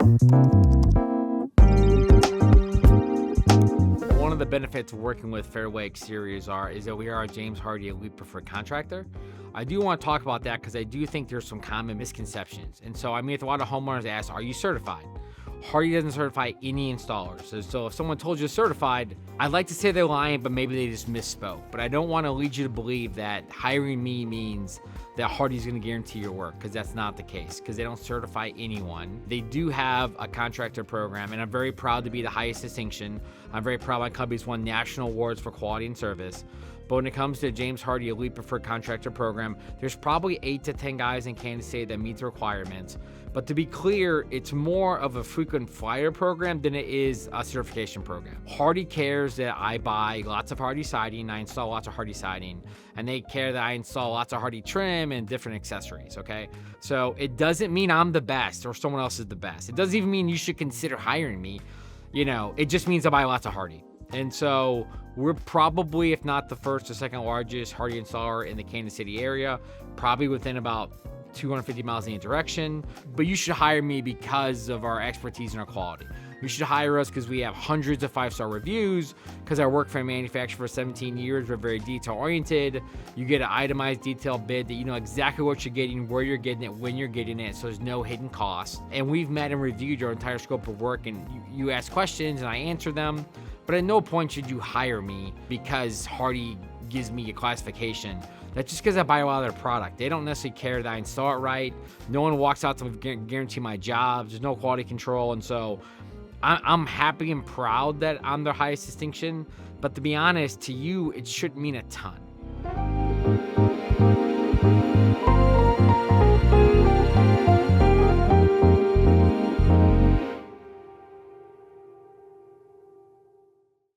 One of the benefits of working with Fairway Exteriors is that we are a James Hardie Elite Preferred Contractor. I do want to talk about that because I do think there's some common misconceptions. And so, a lot of homeowners ask, are you certified? Hardie doesn't certify any installers. So if someone told you certified, I'd like to say they're lying, but maybe they just misspoke. But I don't want to lead you to believe that hiring me means that Hardie's going to guarantee your work, because that's not the case, because they don't certify anyone. They do have a contractor program, and I'm very proud to be the highest distinction. I'm very proud my company's won national awards for quality and service. But when it comes to James Hardie Elite Preferred Contractor Program, there's probably 8 to 10 guys in Kansas City that meet the requirements. But to be clear, it's more of a frequent flyer program than it is a certification program. Hardie cares that I buy lots of Hardie siding, I install lots of Hardie siding, and they care that I install lots of Hardie trim and different accessories, okay? So it doesn't mean I'm the best or someone else is the best. It doesn't even mean you should consider hiring me. It just means I buy lots of Hardie. And so we're probably, if not the first or second largest Hardie installer in the Kansas City area, probably within about 250 miles in any direction. But you should hire me because of our expertise and our quality. You should hire us because we have hundreds of 5-star reviews, because I worked for a manufacturer for 17 years. We're very detail oriented. You get an itemized detailed bid that you know exactly what you're getting, where you're getting it, when you're getting it, so there's no hidden costs. And we've met and reviewed your entire scope of work, and you ask questions and I answer them. But at no point should you hire me because Hardie gives me a classification. That's just because I buy a lot of their product. They don't necessarily care that I install it right. No one walks out to guarantee my jobs. There's no quality control. And so I'm happy and proud that I'm their highest distinction. But to be honest, to you, it shouldn't mean a ton.